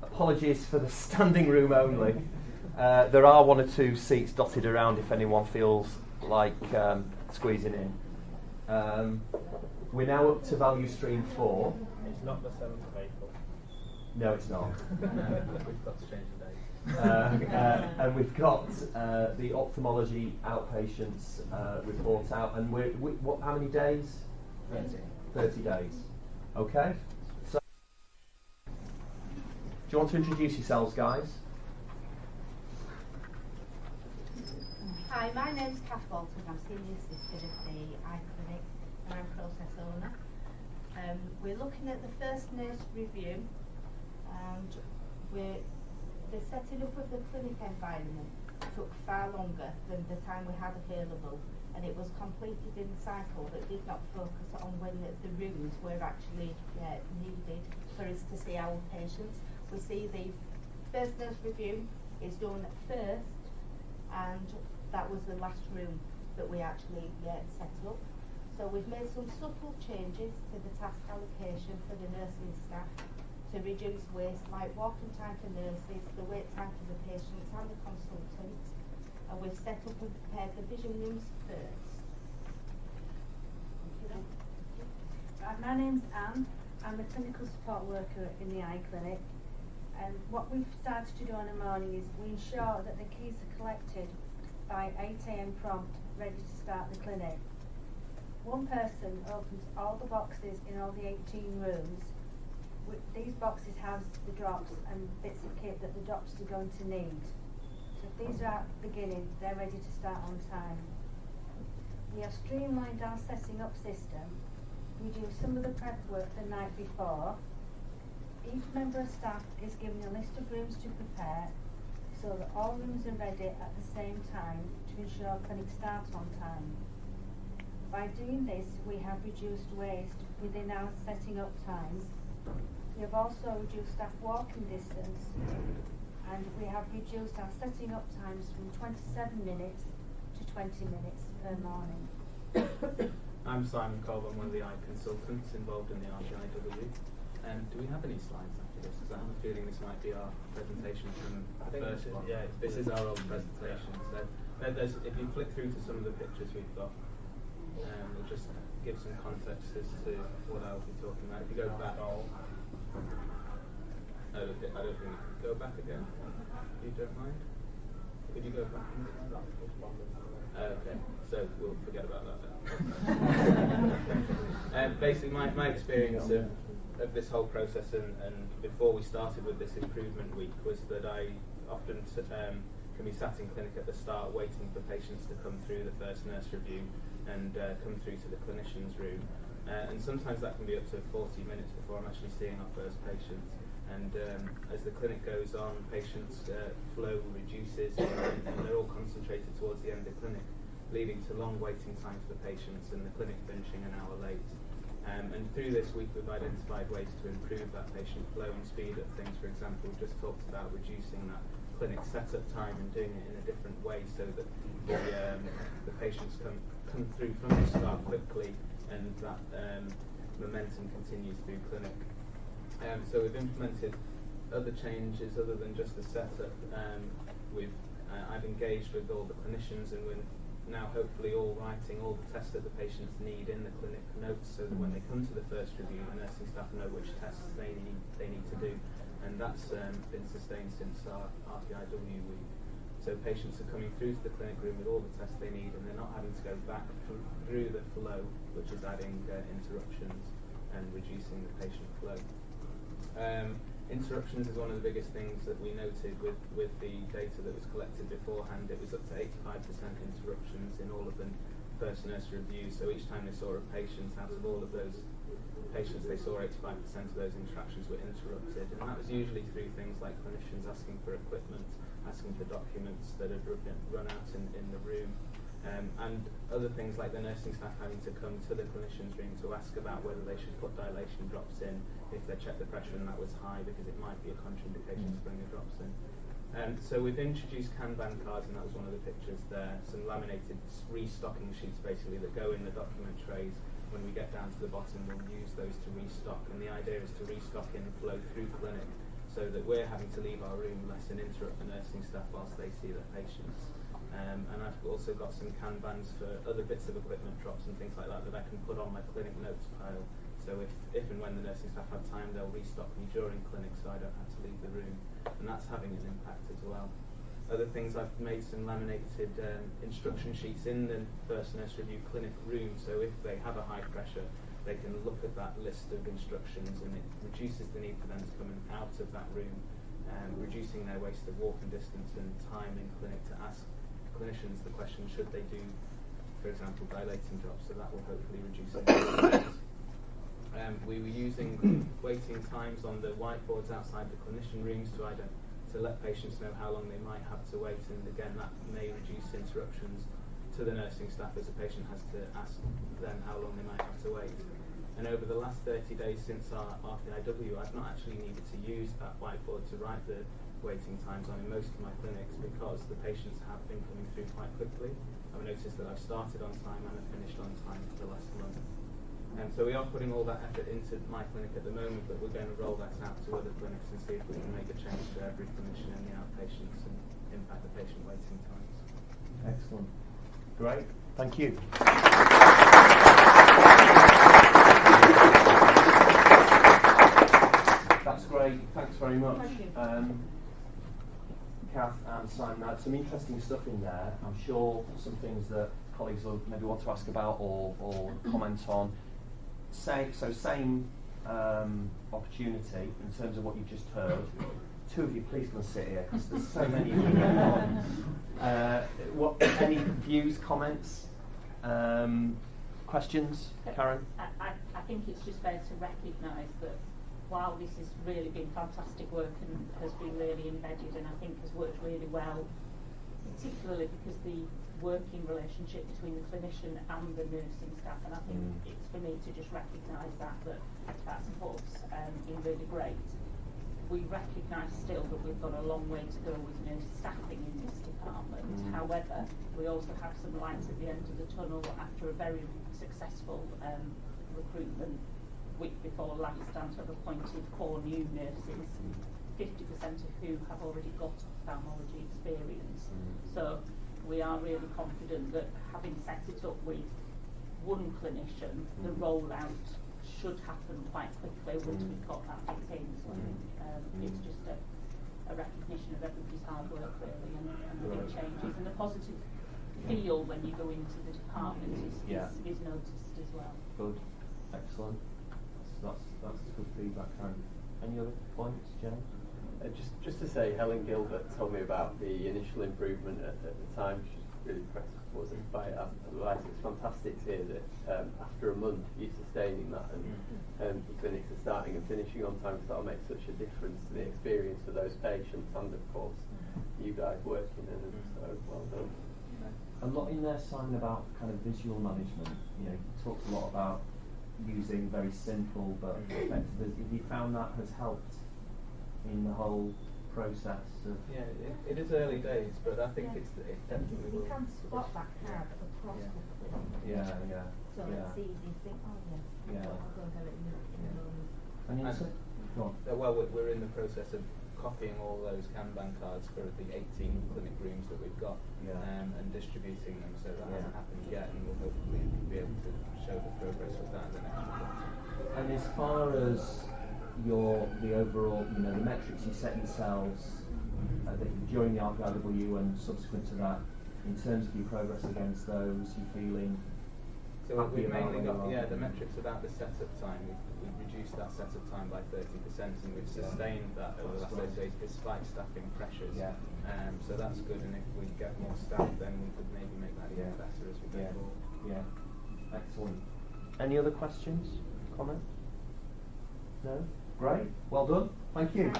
apologies for the standing room only. There are one or two seats dotted around if anyone feels like squeezing in. We're now up to value stream 4. It's not the 7th of April. No, it's not. We've got to change the date. And we've got the ophthalmology outpatients report out. And how many days? 30 days. Okay. So, do you want to introduce yourselves, guys? Hi, my name's Kath Walton. I'm senior assistant of the eye clinic and I'm process owner. We're looking at the first nurse review, and the setting up of the clinic environment took far longer than the time we had available, and it was completed in a cycle that did not focus on when the rooms were actually needed for us to see our patients. We see the first nurse review is done first, and that was the last room that we actually set up. So we've made some subtle changes to the task allocation for the nursing staff to reduce waste, like walking time for nurses, the wait time for the patients and the consultants. And we've set up and prepared the vision rooms first. My name's Anne. I'm a clinical support worker in the eye clinic. And what we've started to do on a morning is we ensure that the keys are collected by 8 AM prompt, ready to start the clinic. One person opens all the boxes in all the 18 rooms. These boxes house the drops and bits of kit that the doctors are going to need. So if these are at the beginning, they're ready to start on time. We have streamlined our setting up system. We do some of the prep work the night before. Each member of staff is given a list of rooms to prepare so that all rooms are ready at the same time to ensure clinic starts on time. By doing this, we have reduced waste within our setting up times. We have also reduced staff walking distance, and we have reduced our setting up times from 27 minutes to 20 minutes per morning. I'm Simon Cobb. I'm one of the eye consultants involved in the RPIW. Do we have any slides after this? Because I have a feeling this might be our presentation from the first one. Yeah, this is our old presentation. So if you flick through to some of the pictures we've got, we'll just give some context as to what I'll be talking about. If you go back, I don't think you can go back again. If you don't mind. Could you go back? Okay, so we'll forget about that then. Basically, my experience of this whole process and before we started with this improvement week was that I often can be sat in clinic at the start waiting for patients to come through the first nurse review and come through to the clinician's room. And sometimes that can be up to 40 minutes before I'm actually seeing our first patient. And as the clinic goes on, patients' flow reduces and they're all concentrated towards the end of the clinic, leading to long waiting times for patients and the clinic finishing an hour late. And through this week we've identified ways to improve that patient flow and speed up things. For example, we've just talked about reducing that clinic setup time and doing it in a different way so that the patients come through from the start quickly and that momentum continues through clinic. So we've implemented other changes other than just the setup. I've engaged with all the clinicians and we're now hopefully all writing all the tests that the patients need in the clinic notes so that when they come to the first review, the nursing staff know which tests they need to do. And that's been sustained since our RPIW week. So patients are coming through to the clinic room with all the tests they need and they're not having to go back through the flow, which is adding interruptions and reducing the patient flow. Interruptions is one of the biggest things that we noted with the data that was collected beforehand. It was up to 85% interruptions in all of the first nurse reviews. So each time they saw a patient, out of all of those patients they saw, 85% of those interactions were interrupted. And that was usually through things like clinicians asking for equipment, asking for documents that had run out in the room. And other things like the nursing staff having to come to the clinician's room to ask about whether they should put dilation drops in if they checked the pressure and that was high, because it might be a contraindication to bring the drops in. So we've introduced Kanban cards, and that was one of the pictures there, some laminated restocking sheets basically that go in the document trays. When we get down to the bottom, we'll use those to restock, and the idea is to restock in flow through clinic so that we're having to leave our room less and interrupt the nursing staff whilst they see their patients. And I've also got some Kanbans for other bits of equipment drops and things like that that I can put on my clinic notes pile. So if and when the nursing staff have time, they'll restock me during clinic so I don't have to leave the room. And that's having an impact as well. Other things, I've made some laminated instruction sheets in the first nurse review clinic room, so if they have a high pressure, they can look at that list of instructions, and it reduces the need for them to come out of that room, reducing their wasted walking distance and time in clinic to ask clinicians the question, should they do, for example, dilating drops, so that will hopefully reduce it. We were using waiting times on the whiteboards outside the clinician rooms to let patients know how long they might have to wait, and again that may reduce interruptions to the nursing staff as a patient has to ask them how long they might have to wait. And over the last 30 days since our RPIW, I've not actually needed to use that whiteboard to write the waiting times on in most of my clinics because the patients have been coming through quite quickly. I've noticed that I've started on time and I've finished on time for the last month. And so we are putting all that effort into my clinic at the moment, but we're going to roll that out to other clinics and see if we can make a change to every clinician and the outpatients and impact the patient waiting times. Excellent. Great. Thank you. That's great. Thanks very much. Thank you. Kath and Simon, had some interesting stuff in there. I'm sure some things that colleagues will maybe want to ask about or comment on. Same opportunity in terms of what you've just heard. Two of you, please come and sit here because there's so many of you. Any views, comments, questions, Karen? I think it's just fair to recognise that while this has really been fantastic work and has been really embedded and I think has worked really well, particularly because the working relationship between the clinician and the nursing staff, and I think it's for me to just recognise that support's been really great. We recognise still that we've got a long way to go with nurse staffing in this department. However, we also have some lights at the end of the tunnel after a very successful recruitment week before last, and have appointed 4 new nurses, 50% of who have already got ophthalmology experience. So we are really confident that having set it up with one clinician, the rollout should happen quite quickly once we've got that bit in. So I think it's just a recognition of everybody's hard work really, and the big changes, and the positive feel when you go into the department is noticed as well. Good. Excellent. That's good feedback, Karen. Any other points, James? Just to say, Helen Gilbert told me about the initial improvement at the time. She's really impressed, wasn't by it. It's fantastic to hear that after a month you're sustaining that, and the clinics are starting and finishing on time, because that'll make such a difference to the experience for those patients and of course you guys working in it. So well done. A lot in there, Simon, about kind of visual management. You know, you talked a lot about using very simple but effective. Have you found that has helped in the whole process of? Yeah, it is early days, but I think it definitely will. You can spot that card across the clinic. Yeah. So it's easy to think, I'll go and get it in the moment. And go on. Well, we're in the process of copying all those Kanban cards for the 18 clinic rooms that we've got, and distributing them, so that hasn't happened yet, and we'll hopefully be able to show the progress of that in the next month. And as far as the overall, the metrics you set yourselves during the RPIW and subsequent to that, in terms of your progress against those, you feeling? So we've mainly got the metrics about the setup time. We've reduced that setup time by 30%, and we've sustained that over the last 30 days despite staffing pressures. So that's good, and if we get more staff, then we could maybe make that even better as we go forward. Excellent. Any other questions, comments? No? Great. Well done. Thank you.